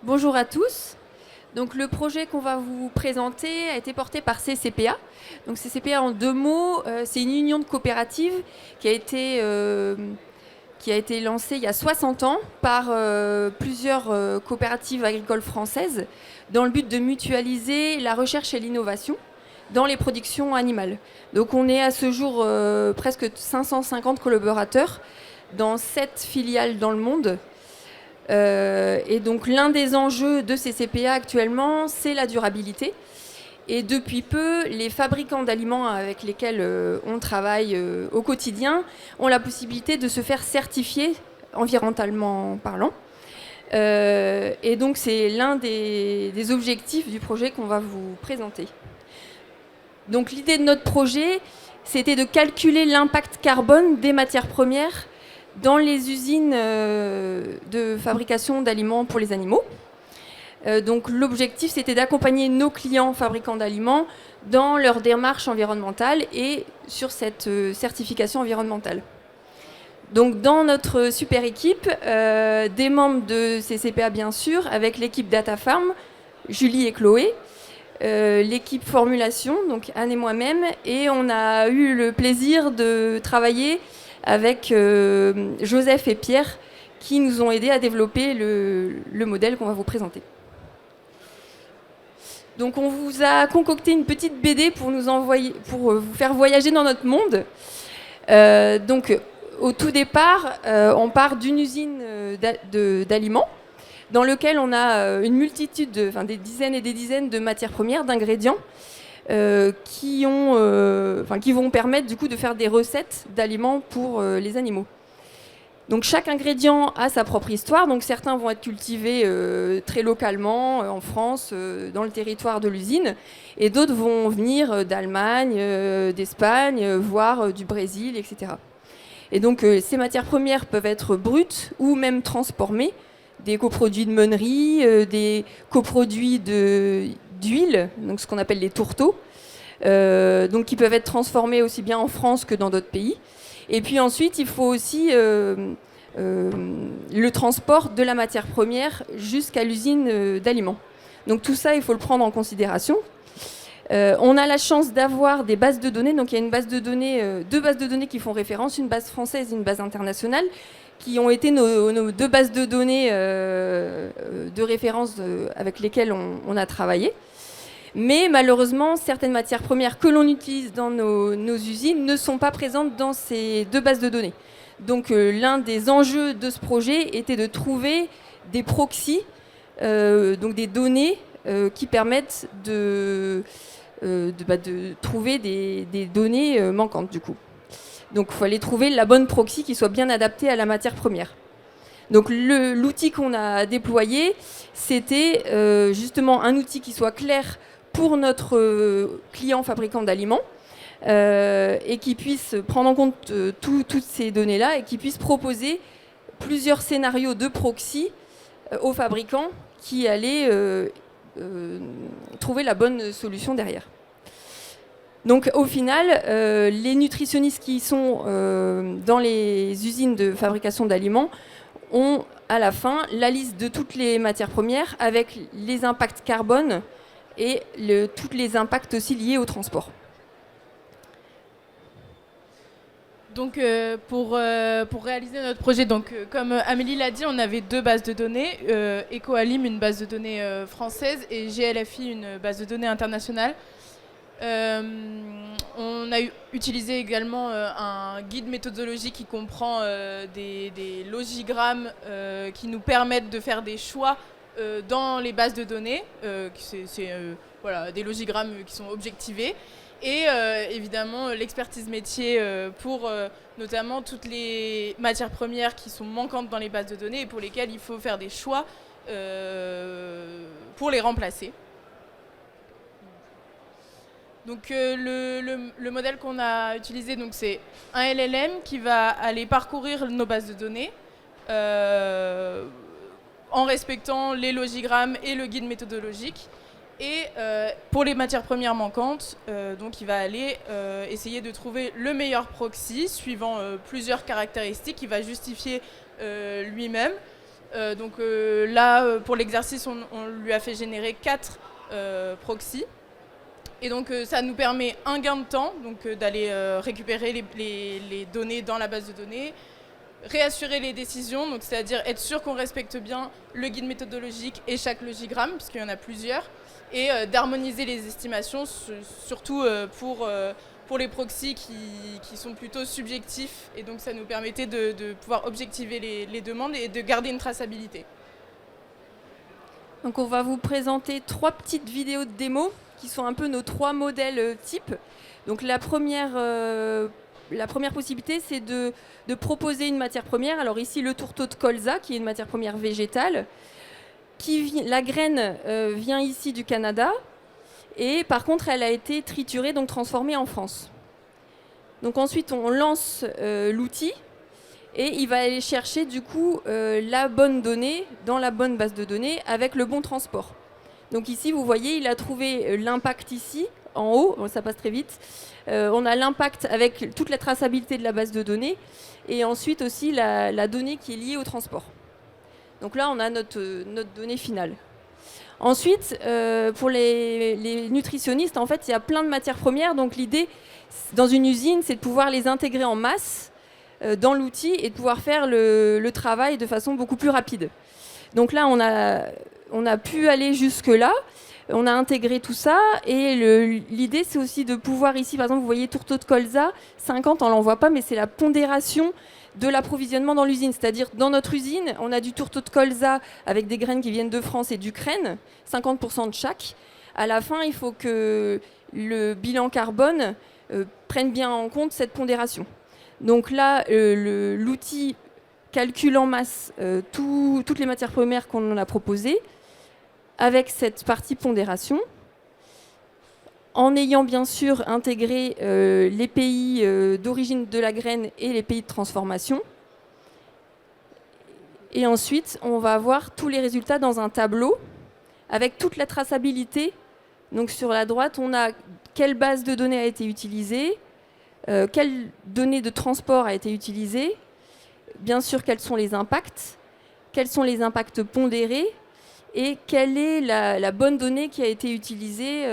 Bonjour à tous. Donc, le projet qu'on va vous présenter a été porté par CCPA. Donc, CCPA, en deux mots, c'est une union de coopératives qui a été lancée il y a 60 ans par plusieurs coopératives agricoles françaises dans le but de mutualiser la recherche et l'innovation dans les productions animales. Donc, on est à ce jour presque 550 collaborateurs dans 7 filiales dans le monde. Et donc l'un des enjeux de ces CPA actuellement, c'est la durabilité. Et depuis peu, les fabricants d'aliments avec lesquels on travaille au quotidien ont la possibilité de se faire certifier environnementalement parlant. Et donc c'est l'un des objectifs du projet qu'on va vous présenter. Donc l'idée de notre projet, c'était de calculer l'impact carbone des matières premières dans les usines de fabrication d'aliments pour les animaux. Donc l'objectif, c'était d'accompagner nos clients fabricants d'aliments dans leur démarche environnementale et sur cette certification environnementale. Donc dans notre super équipe, des membres de CCPA bien sûr, avec l'équipe Data Farm, Julie et Chloé, l'équipe formulation, donc Anne et moi-même, et on a eu le plaisir de travailler avec Joseph et Pierre qui nous ont aidés à développer le modèle qu'on va vous présenter. Donc on vous a concocté une petite BD pour vous faire voyager dans notre monde. Donc au tout départ, on part d'une usine d'aliments dans lequel on a une multitude, des dizaines et des dizaines de matières premières, d'ingrédients qui vont permettre du coup de faire des recettes d'aliments pour les animaux. Donc chaque ingrédient a sa propre histoire. Donc certains vont être cultivés très localement en France, dans le territoire de l'usine, et d'autres vont venir d'Allemagne, d'Espagne, voire du Brésil, etc. Et donc ces matières premières peuvent être brutes ou même transformées. Des coproduits de meunerie, des coproduits d'huile, donc ce qu'on appelle les tourteaux, donc qui peuvent être transformés aussi bien en France que dans d'autres pays. Et puis ensuite, il faut aussi le transport de la matière première jusqu'à l'usine d'aliments. Donc tout ça, il faut le prendre en considération. On a la chance d'avoir des bases de données. Donc il y a une base de données, deux bases de données qui font référence, une base française et une base internationale, qui ont été nos deux bases de données de référence avec lesquelles on a travaillé. Mais malheureusement, certaines matières premières que l'on utilise dans nos usines ne sont pas présentes dans ces deux bases de données. Donc l'un des enjeux de ce projet était de trouver des proxys, donc des données qui permettent de trouver des données manquantes du coup. Donc il fallait trouver la bonne proxy qui soit bien adaptée à la matière première. Donc l'outil qu'on a déployé, c'était justement un outil qui soit clair pour notre client fabricant d'aliments et qui puisse prendre en compte toutes ces données-là et qui puisse proposer plusieurs scénarios de proxy aux fabricants qui allaient trouver la bonne solution derrière. Donc au final, les nutritionnistes qui sont dans les usines de fabrication d'aliments ont à la fin la liste de toutes les matières premières avec les impacts carbone et tous les impacts aussi liés au transport. Donc pour réaliser notre projet, donc, comme Amélie l'a dit, on avait deux bases de données, Ecoalim, une base de données française, et GLFI, une base de données internationale. On a utilisé également un guide méthodologique qui comprend des logigrammes qui nous permettent de faire des choix dans les bases de données. Voilà, des logigrammes qui sont objectivés. Et évidemment l'expertise métier pour notamment toutes les matières premières qui sont manquantes dans les bases de données et pour lesquelles il faut faire des choix pour les remplacer. Donc le modèle qu'on a utilisé, donc, c'est un LLM qui va aller parcourir nos bases de données en respectant les logigrammes et le guide méthodologique. Et pour les matières premières manquantes, donc il va aller essayer de trouver le meilleur proxy suivant plusieurs caractéristiques qu'il va justifier lui-même. Là, pour l'exercice, on lui a fait générer 4 proxys. Et donc ça nous permet un gain de temps, d'aller récupérer les données dans la base de données, réassurer les décisions, donc c'est-à-dire être sûr qu'on respecte bien le guide méthodologique et chaque logigramme, puisqu'il y en a plusieurs, et d'harmoniser les estimations, surtout pour les proxys qui sont plutôt subjectifs, et donc ça nous permettait de pouvoir objectiver les demandes et de garder une traçabilité. Donc on va vous présenter 3 petites vidéos de démo qui sont un peu nos 3 modèles types. Donc la première possibilité, c'est de proposer une matière première. Alors ici, le tourteau de colza, qui est une matière première végétale. La graine vient ici du Canada. Et par contre, elle a été triturée, donc transformée en France. Donc ensuite, on lance l'outil. Et il va aller chercher du coup la bonne donnée dans la bonne base de données avec le bon transport. Donc ici, vous voyez, il a trouvé l'impact ici, en haut, bon, ça passe très vite. On a l'impact avec toute la traçabilité de la base de données et ensuite aussi la donnée qui est liée au transport. Donc là, on a notre donnée finale. Ensuite, pour les nutritionnistes, en fait, il y a plein de matières premières. Donc l'idée, dans une usine, c'est de pouvoir les intégrer en masse dans l'outil et de pouvoir faire le travail de façon beaucoup plus rapide. Donc là, on a pu aller jusque-là, on a intégré tout ça, et l'idée, c'est aussi de pouvoir ici, par exemple, vous voyez tourteau de colza, 50, on ne l'en voit pas, mais c'est la pondération de l'approvisionnement dans l'usine. C'est-à-dire, dans notre usine, on a du tourteau de colza avec des graines qui viennent de France et d'Ukraine, 50% de chaque. À la fin, il faut que le bilan carbone prenne bien en compte cette pondération. Donc là, l'outil calcule en masse toutes les matières premières qu'on en a proposées, avec cette partie pondération, en ayant bien sûr intégré les pays d'origine de la graine et les pays de transformation. Et ensuite, on va avoir tous les résultats dans un tableau, avec toute la traçabilité. Donc sur la droite, on a quelle base de données a été utilisée, quelle donnée de transport a été utilisée, bien sûr quels sont les impacts pondérés, et quelle est la bonne donnée qui a été utilisée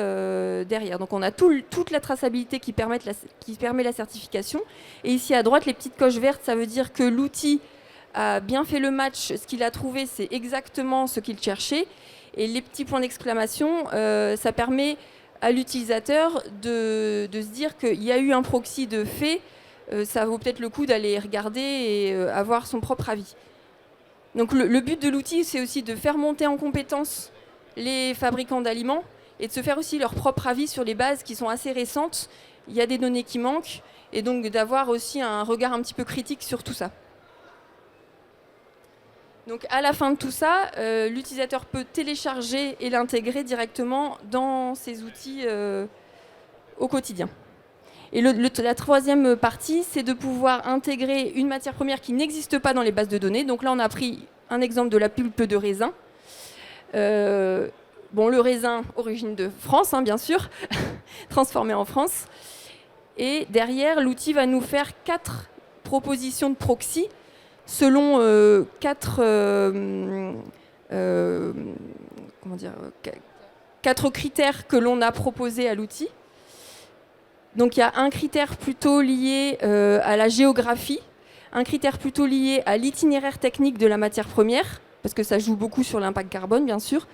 derrière. Donc on a toute la traçabilité qui permet la certification. Et ici à droite, les petites coches vertes, ça veut dire que l'outil a bien fait le match. Ce qu'il a trouvé, c'est exactement ce qu'il cherchait. Et les petits points d'exclamation, ça permet à l'utilisateur de se dire qu'il y a eu un proxy de fait. Ça vaut peut-être le coup d'aller regarder et avoir son propre avis. Donc le but de l'outil, c'est aussi de faire monter en compétence les fabricants d'aliments et de se faire aussi leur propre avis sur les bases qui sont assez récentes. Il y a des données qui manquent et donc d'avoir aussi un regard un petit peu critique sur tout ça. Donc à la fin de tout ça, l'utilisateur peut télécharger et l'intégrer directement dans ses outils au quotidien. Et la troisième partie, c'est de pouvoir intégrer une matière première qui n'existe pas dans les bases de données. Donc là, on a pris un exemple de la pulpe de raisin. Le raisin, origine de France, bien sûr, transformé en France. Et derrière, l'outil va nous faire 4 propositions de proxy selon 4 critères que l'on a proposés à l'outil. Donc il y a un critère plutôt lié à la géographie, un critère plutôt lié à l'itinéraire technique de la matière première, parce que ça joue beaucoup sur l'impact carbone, bien sûr,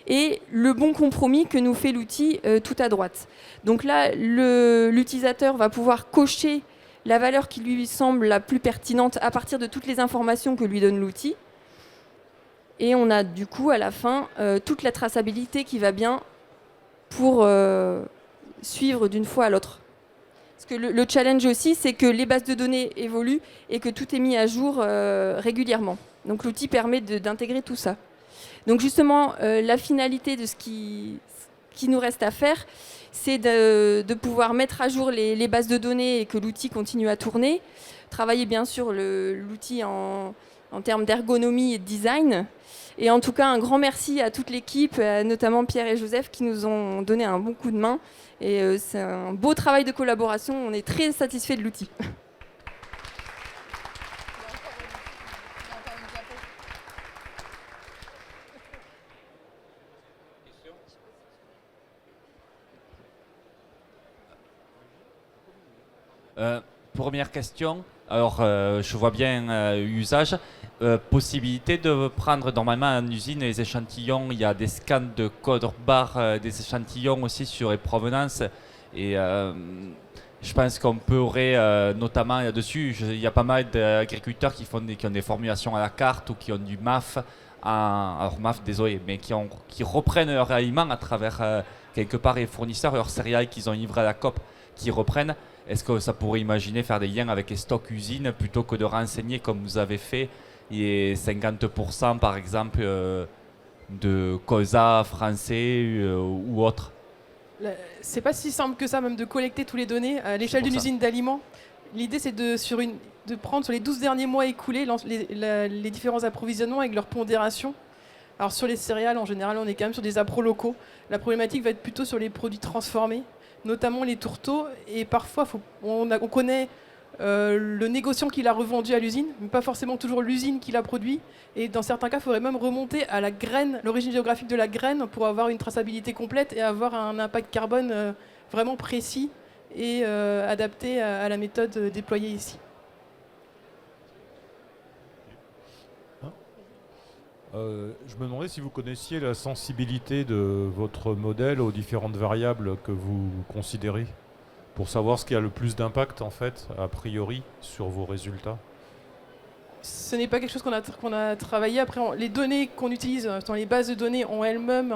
et le bon compromis que nous fait l'outil tout à droite. Donc là, l'utilisateur va pouvoir cocher la valeur qui lui semble la plus pertinente à partir de toutes les informations que lui donne l'outil. Et on a du coup, à la fin, toute la traçabilité qui va bien pour suivre d'une fois à l'autre. Parce que le challenge aussi, c'est que les bases de données évoluent et que tout est mis à jour régulièrement. Donc l'outil permet d'intégrer tout ça. Donc justement, la finalité de ce qui nous reste à faire, c'est de pouvoir mettre à jour les bases de données et que l'outil continue à tourner. Travailler bien sûr l'outil en termes d'ergonomie et de design. Et en tout cas, un grand merci à toute l'équipe, notamment Pierre et Joseph, qui nous ont donné un bon coup de main. Et c'est un beau travail de collaboration. On est très satisfaits de l'outil. Première question. Alors, je vois bien usage. Possibilité de prendre normalement en usine les échantillons. Il y a des scans de code barre des échantillons aussi sur les provenances. Et je pense qu'on pourrait, notamment là-dessus, il y a pas mal d'agriculteurs qui ont des formulations à la carte ou qui ont du MAF, alors MAF, désolé, mais qui reprennent leur aliment à travers quelque part les fournisseurs, leurs céréales qu'ils ont livrées à la COP, qui reprennent. Est-ce que ça pourrait imaginer faire des liens avec les stocks usines plutôt que de renseigner comme vous avez fait les 50% par exemple de colza français ou autres? C'est pas si simple que ça, même de collecter tous les données à l'échelle d'une usine d'aliments. L'idée, c'est de prendre sur les 12 derniers mois écoulés les différents approvisionnements avec leur pondération. Alors sur les céréales, en général, on est quand même sur des appros locaux. La problématique va être plutôt sur les produits transformés, notamment les tourteaux. Et parfois, on connaît le négociant qui l'a revendu à l'usine, mais pas forcément toujours l'usine qui l'a produit. Et dans certains cas, il faudrait même remonter à la graine, l'origine géographique de la graine, pour avoir une traçabilité complète et avoir un impact carbone vraiment précis et adapté à la méthode déployée ici. Je me demandais si vous connaissiez la sensibilité de votre modèle aux différentes variables que vous considérez, pour savoir ce qui a le plus d'impact, en fait, a priori, sur vos résultats. Ce n'est pas quelque chose qu'on a travaillé. Après, les données qu'on utilise dans les bases de données ont elles-mêmes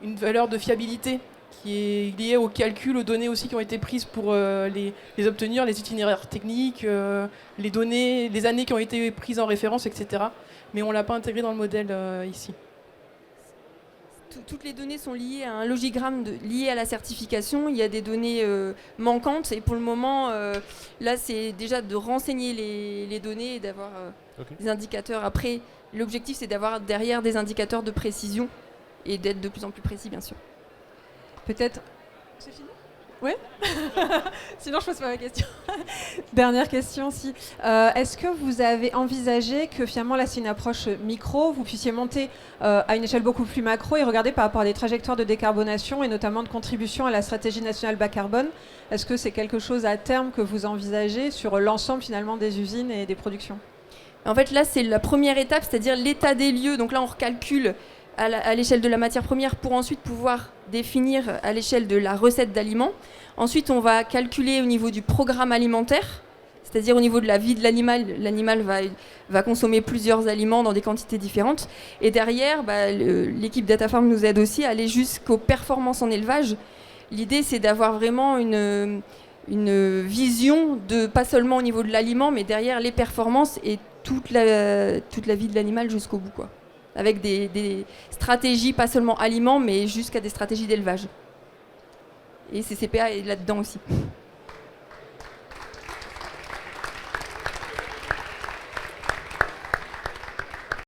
une valeur de fiabilité qui est liée au calcul, aux données aussi qui ont été prises pour les obtenir, les itinéraires techniques, les données, les années qui ont été prises en référence, etc. Mais on ne l'a pas intégré dans le modèle ici. Toutes les données sont liées à un logigramme lié à la certification. Il y a des données manquantes et pour le moment, là, c'est déjà de renseigner les données et d'avoir des indicateurs. Après, l'objectif, c'est d'avoir derrière des indicateurs de précision et d'être de plus en plus précis, bien sûr. Peut-être... C'est fini ? Oui. Sinon, je pose pas ma question. Dernière question, si. Est-ce que vous avez envisagé que finalement, là, c'est une approche micro, vous puissiez monter à une échelle beaucoup plus macro et regarder par rapport à des trajectoires de décarbonation et notamment de contribution à la stratégie nationale bas carbone? Est-ce que c'est quelque chose à terme que vous envisagez sur l'ensemble finalement des usines et des productions? En fait, là, c'est la première étape, c'est-à-dire l'état des lieux. Donc là, on recalcule à l'échelle de la matière première pour ensuite pouvoir définir à l'échelle de la recette d'aliments. Ensuite, on va calculer au niveau du programme alimentaire, c'est-à-dire au niveau de la vie de l'animal. L'animal va consommer plusieurs aliments dans des quantités différentes. Et derrière, l'équipe DataFarm nous aide aussi à aller jusqu'aux performances en élevage. L'idée, c'est d'avoir vraiment une vision de pas seulement au niveau de l'aliment, mais derrière les performances et toute la vie de l'animal jusqu'au bout, quoi. Avec des stratégies, pas seulement aliments, mais jusqu'à des stratégies d'élevage. Et CCPA est là-dedans aussi.